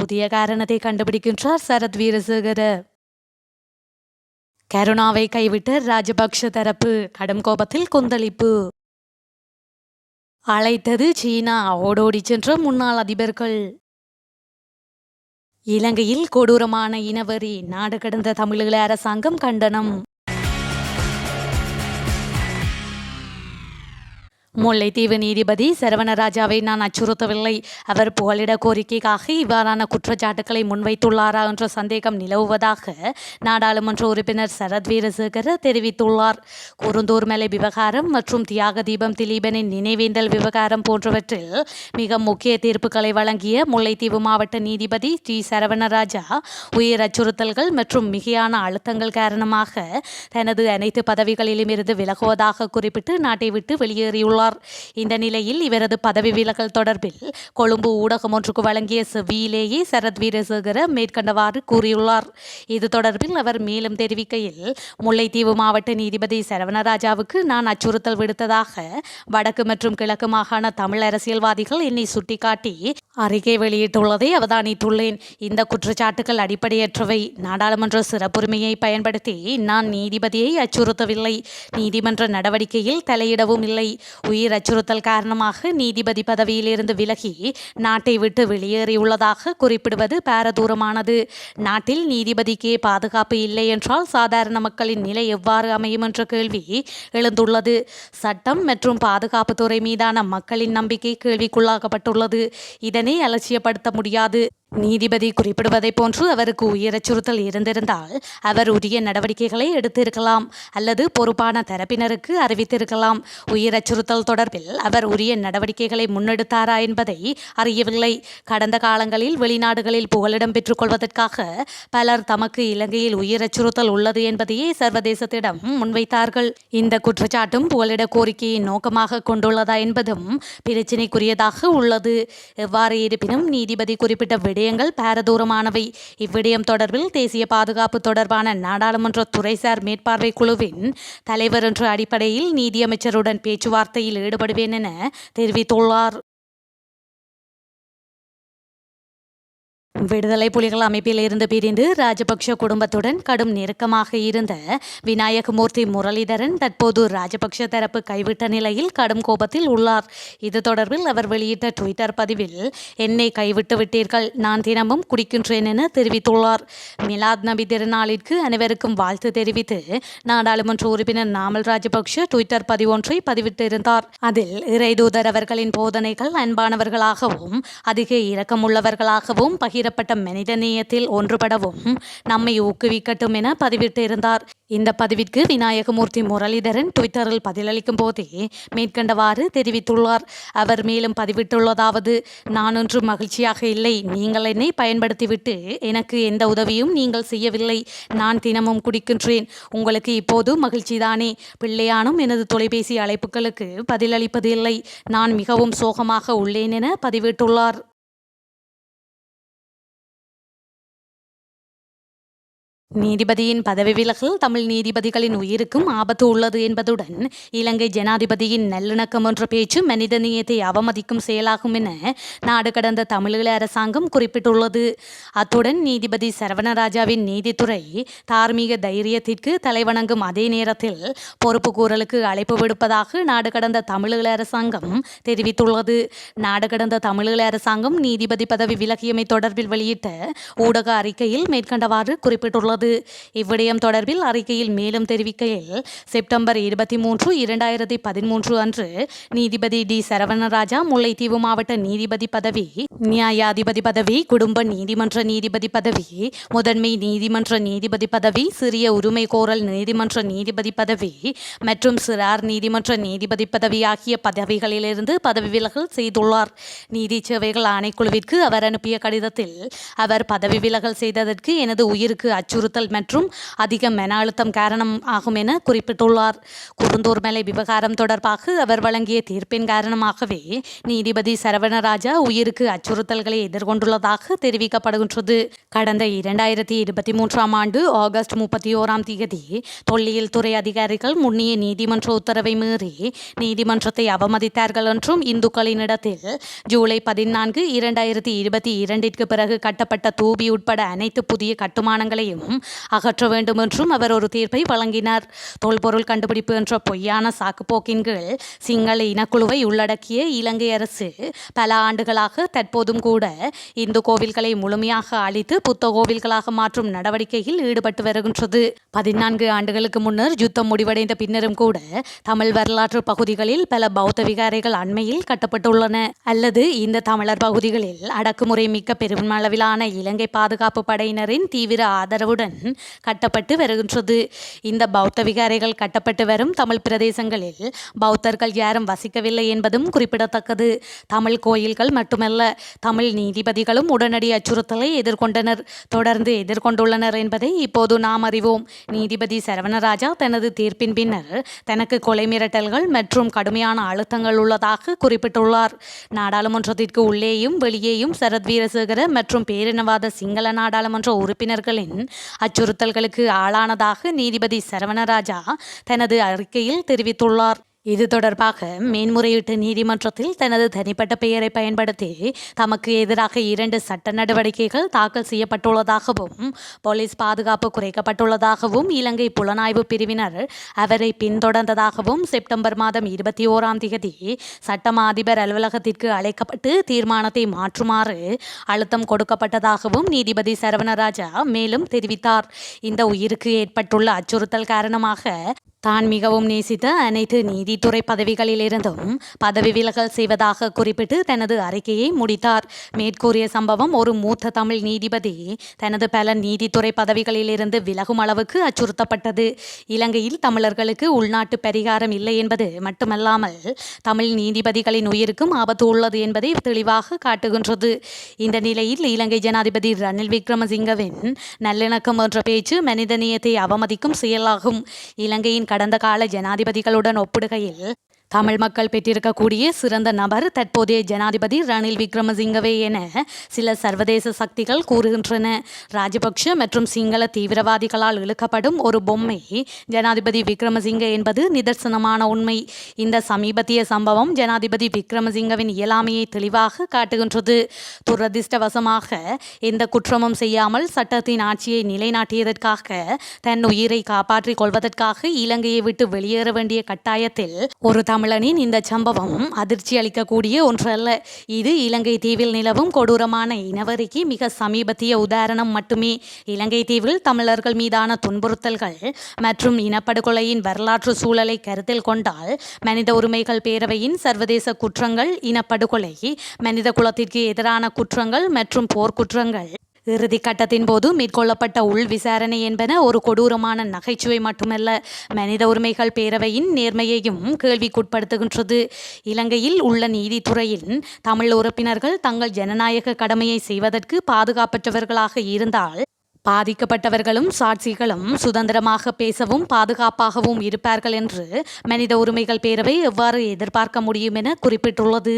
புதிய காரணத்தை கண்டுபிடிக்கின்றார் சரத் வீரசேகர. கருணாவை கைவிட்ட ராஜபக்ஷ தரப்பு கடும் கோபத்தில் கொந்தளிப்பு. அழைத்தது சீனா, ஓடோடி சென்ற முன்னாள் அதிபர்கள். இலங்கையில் கொடூரமான இனவெறி, நாடு கடந்த தமிழீழ அரசாங்கம் கண்டனம். முல்லைத்தீவு நீதிபதி சரவணராஜாவை நான் அச்சுறுத்தவில்லை. அவர் புகலிட கோரிக்கைக்காக இவ்வாறான குற்றச்சாட்டுக்களை முன்வைத்துள்ளாரா என்ற சந்தேகம் நிலவுவதாக நாடாளுமன்ற உறுப்பினர் சரத் வீரசேகர தெரிவித்துள்ளார். குருந்தூர் மலை விவகாரம் மற்றும் தியாக தீபம் திலீபனின் நினைவேந்தல் விவகாரம் போன்றவற்றில் மிக முக்கிய தீர்ப்புகளை வழங்கிய முல்லைத்தீவு மாவட்ட நீதிபதி டி சரவணராஜா உயிர் அச்சுறுத்தல்கள் மற்றும் மிகையான அழுத்தங்கள் காரணமாக தனது அனைத்து பதவிகளிலும் இருந்து விலகுவதாக குறிப்பிட்டு நாட்டை விட்டு வெளியேறியுள்ளார். இந்த நிலையில் இவரது பதவி விலகல் தொடர்பில் கொழும்பு ஊடகம் ஒன்றுக்கு வழங்கிய செவ்வியிலேயே சரத் வீரசேகர மேற்கண்டவாறு கூறியுள்ளார். இது தொடர்பில் அவர் மேலும் தெரிவிக்கையில், முல்லைத்தீவு மாவட்ட நீதிபதி சரவணராஜாவுக்கு நான் அச்சுறுத்தல் விடுத்ததாக வடக்கு மற்றும் கிழக்கு மாகாண தமிழ் அரசியல்வாதிகள் என்னை சுட்டிக்காட்டி அறிக்கை வெளியிட்டுள்ளதை அவதானித்துள்ளேன். இந்த குற்றச்சாட்டுகள் அடிப்படையற்றவை. நாடாளுமன்ற சிறப்புரிமையை பயன்படுத்தி நான் நீதிபதியை அச்சுறுத்தவில்லை. நீதிமன்ற நடவடிக்கையில் தலையிடவும் இல்லை. உயிர் அச்சுறுத்தல் காரணமாக நீதிபதி பதவியிலிருந்து விலகி நாட்டை விட்டு வெளியேறியுள்ளதாக குறிப்பிடுவது பாரதூரமானது. நாட்டில் நீதிபதிக்கே பாதுகாப்பு இல்லை என்றால் சாதாரண மக்களின் நிலை எவ்வாறு அமையும் என்ற கேள்வி எழுந்துள்ளது. சட்டம் மற்றும் பாதுகாப்புத்துறை மீதான மக்களின் நம்பிக்கை கேள்விக்குள்ளாக்கப்பட்டுள்ளது. இதனை அலட்சியப்படுத்த முடியாது. நீதிபதி குறிப்பிடுவதை போன்று அவருக்கு உயிர் அச்சுறுத்தல் இருந்திருந்தால் அவர் உரிய நடவடிக்கைகளை எடுத்திருக்கலாம் அல்லது பொறுப்பான தரப்பினருக்கு அறிவித்திருக்கலாம். உயிர் அச்சுறுத்தல் தொடர்பில் அவர் உரிய நடவடிக்கைகளை முன்னெடுத்தாரா என்பதை அறியவில்லை. கடந்த காலங்களில் வெளிநாடுகளில் புகலிடம் பெற்றுக் கொள்வதற்காக பலர் தமக்கு இலங்கையில் உயிர் அச்சுறுத்தல் உள்ளது என்பதையே சர்வதேசத்திடம் முன்வைத்தார்கள். இந்த குற்றச்சாட்டும் புகலிட கோரிக்கையை நோக்கமாக கொண்டுள்ளதா என்பதும் பிரச்சினைக்குரியதாக உள்ளது. எவ்வாறு இருப்பினும் நீதிபதி குறிப்பிட்ட விடயங்கள் பாரதூரமானவை. இவ்விடயம் தொடர்பில் தேசிய பாதுகாப்பு தொடர்பான நாடாளுமன்ற துறைசார் மேற்பார்வை குழுவின் தலைவர் என்ற அடிப்படையில் நீதியமைச்சருடன் பேச்சுவார்த்தையில் ஈடுபடுவேன் என தெரிவித்துள்ளார். விடுதலை புலிகள் அமைப்பில் இருந்து பிரிந்து ராஜபக்ஷ குடும்பத்துடன் கடும் நெருக்கமாக இருந்த விநாயகமூர்த்தி முரளிதரன் தற்போது ராஜபக்ஷ தரப்பு கைவிட்ட நிலையில் கடும் கோபத்தில் உள்ளார். இது தொடர்பில் அவர் வெளியிட்ட ட்விட்டர் பதிவில், என்னை கைவிட்டு விட்டீர்கள், நான் தினமும் குடிக்கின்றேன் என தெரிவித்துள்ளார். மிலாத் நபி திருநாளிற்கு அனைவருக்கும் வாழ்த்து தெரிவித்து நாடாளுமன்ற உறுப்பினர் நாமல் ராஜபக்ஷ ட்விட்டர் பதிவொன்றை பதிவிட்டிருந்தார். அதில் இறைதூதர் அவர்களின் போதனைகள் அன்பானவர்களாகவும் அதிக இரக்கமுள்ளவர்களாகவும் பகிரப்பட்ட மனிதநேயத்தில் ஒன்றுபடவும் நம்மை ஊக்குவிக்கட்டும் என பதிவிட்டிருந்தார். இந்த பதிவிற்கு விநாயகமூர்த்தி முரளிதரன் ட்விட்டரில் பதிலளிக்கும் போதே மேற்கண்டவாறு தெரிவித்துள்ளார். அவர் மேலும் பதிவிட்டுள்ளதாவது, நான் ஒன்றும் மகிழ்ச்சியாக இல்லை. நீங்கள் என்னை பயன்படுத்திவிட்டு எனக்கு எந்த உதவியும் நீங்கள் செய்யவில்லை. நான் தினமும் குடிக்கின்றேன். உங்களுக்கு இப்போது மகிழ்ச்சிதானே? பிள்ளையானும் எனது தொலைபேசி அழைப்புகளுக்கு பதிலளிப்பது இல்லை. நான் மிகவும் சோகமாக உள்ளேன் என பதிவிட்டுள்ளார். நீதிபதியின் பதவி விலகல் தமிழ் நீதிபதிகளின் உயிருக்கும் ஆபத்து உள்ளது என்பதுடன் இலங்கை ஜனாதிபதியின் நல்லிணக்கம் என்ற பேச்சு மனிதநேயத்தை அவமதிக்கும் செயலாகும் என நாடு கடந்த தமிழீழ அரசாங்கம் குறிப்பிட்டுள்ளது. அத்துடன் நீதிபதி சரவணராஜாவின் நீதித்துறை தார்மீக தைரியத்திற்கு தலைவணங்கும் அதே நேரத்தில் பொறுப்பு கூறலுக்கு அழைப்பு விடுப்பதாக நாடு கடந்த தமிழீழ அரசாங்கம் தெரிவித்துள்ளது. நாடு கடந்த தமிழீழ அரசாங்கம் நீதிபதி பதவி விலகியமை தொடர்பில் வெளியிட்ட ஊடக அறிக்கையில் மேற்கண்டவாறு குறிப்பிட்டுள்ளது. இவ்விடயம் தொடர்பில் அறிக்கையில் மேலும் தெரிவிக்கையில், செப்டம்பர் 23, 2013 அன்று நீதிபதி டி சரவணராஜா முல்லைத்தீவு மாவட்ட நீதிபதி பதவி, நியாயாதிபதி பதவி, குடும்ப நீதிமன்ற நீதிபதி பதவி, முதன்மை நீதிமன்ற நீதிபதி பதவி, சிறிய உரிமை கோரல் நீதிமன்ற நீதிபதி பதவி மற்றும் சிறார் நீதிமன்ற நீதிபதி பதவி ஆகிய பதவிகளிலிருந்து பதவி விலகல் செய்துள்ளார். நீதி சேவைகள் ஆணைக்குழுவிற்கு அவர் அனுப்பிய கடிதத்தில் அவர் பதவி விலகல் செய்ததற்கு எனது உயிருக்கு அச்சுறுத்தல் அச்சுறுத்தல் மற்றும் அதிக மன அழுத்தம் காரணம் ஆகும் என குறிப்பிட்டுள்ளார். குருந்தூர் மலை விவகாரம் தொடர்பாக அவர் வழங்கிய தீர்ப்பின் காரணமாகவே நீதிபதி சரவணராஜா உயிருக்கு அச்சுறுத்தல்களை எதிர்கொண்டுள்ளதாக தெரிவிக்கப்படுகின்றது. கடந்த 2023 ஆண்டு ஆகஸ்ட் 31 தேதி தொல்லியல் துறை அதிகாரிகள் முன்னிய நீதிமன்ற உத்தரவை மீறி நீதிமன்றத்தை அவமதித்தார்கள் என்றும் இந்துக்களினிடத்தில் ஜூலை 14, 2022 பிறகு கட்டப்பட்ட தூபி உட்பட அனைத்து புதிய கட்டுமானங்களையும் அகற்ற வேண்டும் என்றும் அவர் ஒரு தீர்ப்பை வழங்கினார். தொல்பொருள் கண்டுபிடிப்பு என்ற பொய்யான சாக்குப்போக்கின் கீழ் சிங்கள இனக்குழுவை உள்ளடக்கிய இலங்கை அரசு பல ஆண்டுகளாக தற்போதும் கூட இந்து கோவில்களை முழுமையாக அழித்து புத்த கோவில்களாக மாற்றும் நடவடிக்கையில் ஈடுபட்டு வருகின்றது. 14 ஆண்டுகளுக்கு முன்னர் யுத்தம் முடிவடைந்த பின்னரும் கூட தமிழ் வரலாற்று பகுதிகளில் பல பௌத்த விகாரைகள் அண்மையில் கட்டப்பட்டுள்ளன. அல்லது இந்த தமிழர் பகுதிகளில் அடக்குமுறை மிக்க பெருமளவிலான இலங்கை பாதுகாப்பு படையினரின் தீவிர ஆதரவுடன் கட்டப்பட்டு வருகின்றது. இந்த பௌத்த விகாரைகள் கட்டப்பட்டு வரும் தமிழ் பிரதேசங்களில் பௌத்தர்கள் யாரும் வசிக்கவில்லை என்பதும் குறிப்பிடத்தக்கது. தமிழ் கோயில்கள் மட்டுமல்ல, தமிழ் நீதிபதிகளும் உடனடி அச்சுறுத்தலை எதிர்கொண்டனர், தொடர்ந்து எதிர்கொண்டுள்ளனர் என்பதை இப்போது நாம் அறிவோம். நீதிபதி சரவணராஜா தனது தீர்ப்பின் பின்னர் தனக்கு கொலை மிரட்டல்கள் மற்றும் கடுமையான அழுத்தங்கள் உள்ளதாக குறிப்பிட்டுள்ளார். நாடாளுமன்றத்திற்கு உள்ளேயும் வெளியேயும் சரத் வீரசேகர மற்றும் பேரினவாத சிங்கள நாடாளுமன்ற உறுப்பினர்களின் அச்சுறுத்தல்களுக்கு ஆளானதாக நீதிபதி சரவணராஜா தனது அறிக்கையில் தெரிவித்துள்ளார். இது தொடர்பாக மேன்முறையீட்டு நீதிமன்றத்தில் தனது தனிப்பட்ட பெயரை பயன்படுத்தி தமக்கு எதிராக 2 சட்ட நடவடிக்கைகள் தாக்கல் செய்யப்பட்டுள்ளதாகவும் போலீஸ் பாதுகாப்பு குறைக்கப்பட்டுள்ளதாகவும் இலங்கை புலனாய்வு பிரிவினர் அவரை பின்தொடர்ந்ததாகவும் செப்டம்பர் மாதம் 21 தேதி சட்டமா அதிபர் அலுவலகத்திற்கு அழைக்கப்பட்டு தீர்மானத்தை மாற்றுமாறு அழுத்தம் கொடுக்கப்பட்டதாகவும் நீதிபதி சரவணராஜா மேலும் தெரிவித்தார். இந்த உயிருக்கு ஏற்பட்டுள்ள அச்சுறுத்தல் காரணமாக தான் மிகவும் நேசித்த அனைத்து நீதித்துறை பதவிகளிலிருந்தும் பதவி விலகல் செய்வதாக குறிப்பிட்டு தனது அறிக்கையை முடித்தார். மேற்கூறிய சம்பவம் ஒரு மூத்த தமிழ் நீதிபதி தனது பல நீதித்துறை பதவிகளிலிருந்து விலகும் அளவுக்கு அச்சுறுத்தப்பட்டது. இலங்கையில் தமிழர்களுக்கு உள்நாட்டு பரிகாரம் இல்லை என்பது மட்டுமல்லாமல் தமிழ் நீதிபதிகளின் உயிருக்கும் ஆபத்து உள்ளது என்பதை தெளிவாக காட்டுகின்றது. இந்த நிலையில் இலங்கை ஜனாதிபதி ரணில் விக்ரமசிங்கவின் நல்லிணக்கம் என்ற பேச்சு மனிதநேயத்தை அவமதிக்கும் செயலாகும். இலங்கையின் கடந்த கால ஜனாதிபதிகளுடன் ஒப்பிடுகையில் தமிழ் மக்கள் பெற்றிருக்கக்கூடிய சிறந்த நபர் தற்போதைய ஜனாதிபதி ரணில் விக்ரமசிங்கவே என சில சர்வதேச சக்திகள் கூறுகின்றன. ராஜபக்ஷ மற்றும் சிங்கள தீவிரவாதிகளால் இழுக்கப்படும் ஒரு பொம்மை ஜனாதிபதி விக்ரமசிங்க என்பது நிதர்சனமான உண்மை. இந்த சமீபத்திய சம்பவம் ஜனாதிபதி விக்ரமசிங்கவின் இயலாமையை தெளிவாக காட்டுகின்றது. துரதிர்ஷ்டவசமாக எந்த குற்றமும் செய்யாமல் சட்டத்தின் ஆட்சியை நிலைநாட்டியதற்காக தன் உயிரை காப்பாற்றிக் கொள்வதற்காக இலங்கையை விட்டு வெளியேற வேண்டிய கட்டாயத்தில் ஒரு தமிழனின் இந்த சம்பவம் அதிர்ச்சி அளிக்கக்கூடிய ஒன்றல்ல. இது இலங்கை தீவில் நிலவும் கொடூரமான இனவரிக்கு மிக சமீபத்திய உதாரணம் மட்டுமே. இலங்கை தீவில் தமிழர்கள் மீதான துன்புறுத்தல்கள் மற்றும் இனப்படுகொலையின் வரலாற்று சூழலை கருத்தில் கொண்டால் மனித உரிமைகள் பேரவையின் சர்வதேச குற்றங்கள், இனப்படுகொலை, மனித குலத்திற்கு எதிரான குற்றங்கள் மற்றும் போர்க்குற்றங்கள் இறுதி கட்டத்தின் போது மேற்கொள்ளப்பட்ட உள் விசாரணை என்பன ஒரு கொடூரமான நகைச்சுவை மட்டுமல்ல, மனித உரிமைகள் பேரவையின் நேர்மையையும் கேள்விக்குட்படுத்துகின்றது. இலங்கையில் உள்ள நீதித்துறையில் தமிழ் உறுப்பினர்கள் தங்கள் ஜனநாயக கடமையை செய்வதற்கு பாதுகாப்பற்றவர்களாக இருந்தால் பாதிக்கப்பட்டவர்களும் சாட்சிகளும் சுதந்திரமாக பேசவும் பாதுகாப்பாகவும் இருப்பார்கள் என்று மனித உரிமைகள் பேரவை எவ்வாறு எதிர்பார்க்க முடியும் என குறிப்பிட்டுள்ளது.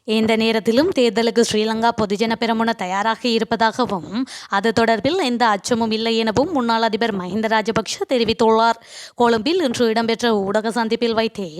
எந்த நேரத்திலும் தேர்தலுக்கு ஸ்ரீலங்கா பொதுஜன பெரமுன தயாராக இருப்பதாகவும் அது தொடர்பில் எந்த அச்சமும் இல்லை எனவும் முன்னாள் அதிபர் மஹிந்த ராஜபக்ஷ தெரிவித்துள்ளார். கொழும்பில் இன்று இடம்பெற்ற ஊடக சந்திப்பில் வைத்தே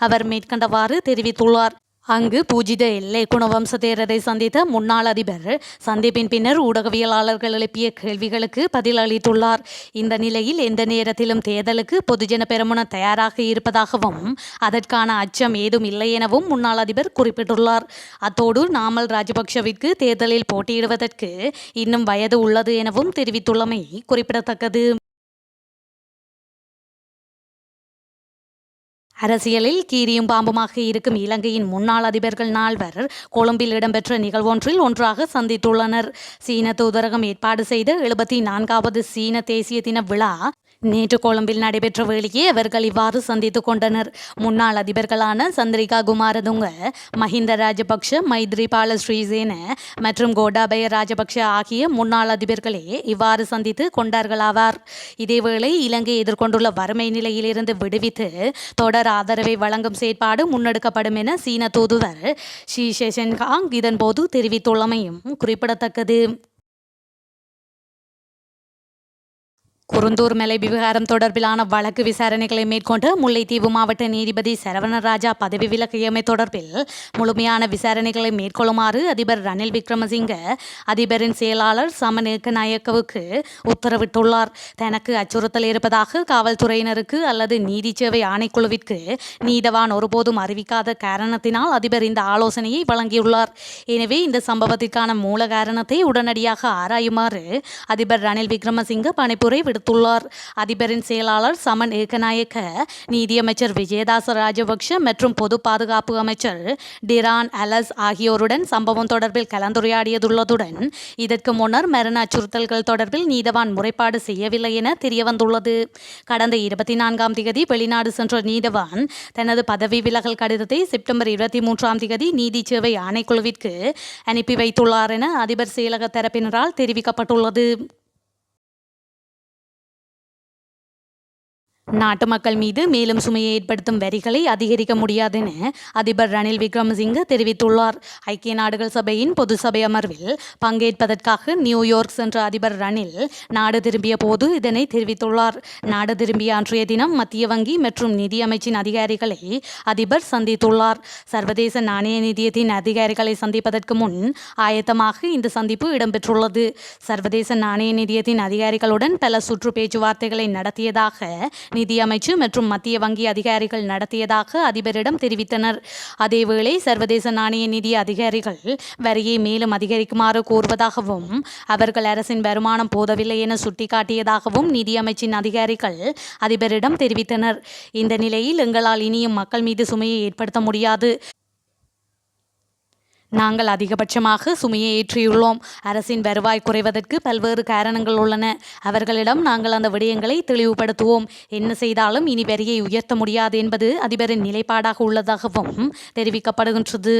அவர் மேற்கண்டவாறு தெரிவித்துள்ளார். அங்கு பூஜித எல்லை குணவம்ச தேரரை சந்தித்த முன்னாள் அதிபர் சந்திப்பின் பின்னர் ஊடகவியலாளர்கள் எழுப்பிய கேள்விகளுக்கு பதில் அளித்துள்ளார். இந்த நிலையில் எந்த நேரத்திலும் தேர்தலுக்கு பொதுஜன பெரமுன தயாராக இருப்பதாகவும் அதற்கான அச்சம் ஏதும் இல்லை எனவும் முன்னாள் அதிபர் குறிப்பிட்டுள்ளார். அத்தோடு நாமல் ராஜபக்ஷவிற்கு தேர்தலில் போட்டியிடுவதற்கு இன்னும் வயது உள்ளது எனவும் தெரிவித்துள்ளமை குறிப்பிடத்தக்கது. அரசியலில் கீரியும் பாம்புமாக இருக்கும் இலங்கையின் முன்னாள் அதிபர்கள் 4 கொழும்பில் இடம்பெற்ற நிகழ்வொன்றில் ஒன்றாக சந்தித்துள்ளனர். சீன தூதரகம் ஏற்பாடு செய்த 74வது சீன தேசிய தின விழா நேற்று கொழும்பில் நடைபெற்ற வேளையே அவர்கள் இவ்வாறு சந்தித்துக் கொண்டனர். முன்னாள் அதிபர்களான சந்திரிகா குமாரதுங்க, மஹிந்த ராஜபக்ஷ, மைத்ரிபால ஸ்ரீசேன மற்றும் கோட்டாபய ராஜபக்ஷ ஆகிய முன்னாள் அதிபர்களே இவ்வாறு சந்தித்து கொண்டார்களாவார். இதேவேளை இலங்கை எதிர்கொண்டுள்ள வறுமை நிலையிலிருந்து விடுவித்து தொடர் ஆதரவை வழங்கும் செயற்பாடு முன்னெடுக்கப்படும் என சீன தூதுவர் ஷி ஷெஷன்காங் இதன்போது தெரிவித்துள்ளமையும் குறிப்பிடத்தக்கது. குருந்தூர் மலை விவகாரம் தொடர்பிலான வழக்கு விசாரணைகளை மேற்கொண்ட முல்லைத்தீவு மாவட்ட நீதிபதி சரவணராஜா பதவி விலகியமை தொடர்பில் முழுமையான விசாரணைகளை மேற்கொள்ளுமாறு அதிபர் ரணில் விக்ரமசிங்க அதிபரின் செயலாளர் சமன் ஏக்கநாயக்கவுக்கு உத்தரவிட்டுள்ளார். தனக்கு அச்சுறுத்தல் இருப்பதாக காவல்துறையினருக்கு அல்லது நீதி சேவை ஆணைக்குழுவிற்கு நீதவான் ஒருபோதும் அறிவிக்காத காரணத்தினால் அதிபர் இந்த ஆலோசனையை வழங்கியுள்ளார். எனவே இந்த சம்பவத்திற்கான மூல காரணத்தை உடனடியாக ஆராயுமாறு அதிபர் ரணில் விக்ரமசிங்க பணிப்புரை விடுத்துள்ளார். அதிபரின் செயலாளர் சமன் ஏக்கநாயக்க, நீதியமைச்சர் விஜயதாச ராஜபக்ஷ மற்றும் பொது பாதுகாப்பு அமைச்சர் டிரான் அலஸ் ஆகியோருடன் சம்பவம் தொடர்பில் கலந்துரையாடியதுள்ளதுடன் இதற்கு முன்னர் மரண அச்சுறுத்தல்கள் தொடர்பில் நீதவான் முறைப்பாடு செய்யவில்லை என தெரியவந்துள்ளது. கடந்த 24ஆம் திகதி வெளிநாடு சென்ற நீதவான் தனது பதவி விலகல் கடிதத்தை செப்டம்பர் 23ஆம் திகதி நீதி சேவை ஆணைக்குழுவிற்கு அனுப்பி வைத்துள்ளார் என அதிபர் செயலக தரப்பினரால் தெரிவிக்கப்பட்டுள்ளது. நாட்டு மக்கள் மீது மேலும் சுமையை ஏற்படுத்தும் வரிகளை அதிகரிக்க முடியாது என அதிபர் ரணில் விக்ரமசிங்க தெரிவித்துள்ளார். ஐக்கிய நாடுகள் சபையின் பொது சபை அமர்வில் பங்கேற்பதற்காக நியூயார்க் சென்ற அதிபர் ரணில் நாடு திரும்பிய போது இதனை தெரிவித்துள்ளார். நாடு திரும்பிய அன்றைய தினம் மத்திய வங்கி மற்றும் நிதி அமைச்சின் அதிகாரிகளை அதிபர் சந்தித்துள்ளார். சர்வதேச நாணய நிதியத்தின் அதிகாரிகளை சந்திப்பதற்கு முன் ஆயத்தமாக இந்த சந்திப்பு இடம்பெற்றுள்ளது. சர்வதேச நாணய நிதியத்தின் அதிகாரிகளுடன் பல சுற்று பேச்சுவார்த்தைகளை நடத்தியதாக நிதி அமைச்சு மற்றும் மத்திய வங்கி அதிகாரிகள் நடத்தியதாக அதிபரிடம் தெரிவித்தனர். அதேவேளை சர்வதேச நாணய நிதிய அதிகாரிகள் வரியை மேலும் அதிகரிக்குமாறு கோருவதாகவும் அவர்கள் அரசின் வருமானம் போதவில்லை என சுட்டிக்காட்டியதாகவும் நிதி அமைச்சின் அதிகாரிகள் அதிபரிடம் தெரிவித்தனர். இந்த நிலையில் எங்களால் இனியும் மக்கள் மீது சுமையை ஏற்படுத்த முடியாது. நாங்கள் அதிகபட்சமாக சுமையை ஏற்றியுள்ளோம். அரசின் வருவாய் குறைவதற்கு பல்வேறு காரணங்கள் உள்ளன. அவர்களிடம் நாங்கள் அந்த விடயங்களை தெளிவுபடுத்துவோம். என்ன செய்தாலும் இனி வரியை உயர்த்த முடியாது என்பது அதிபரின் நிலைப்பாடாக உள்ளதாகவும் தெரிவிக்கப்படுகின்றது.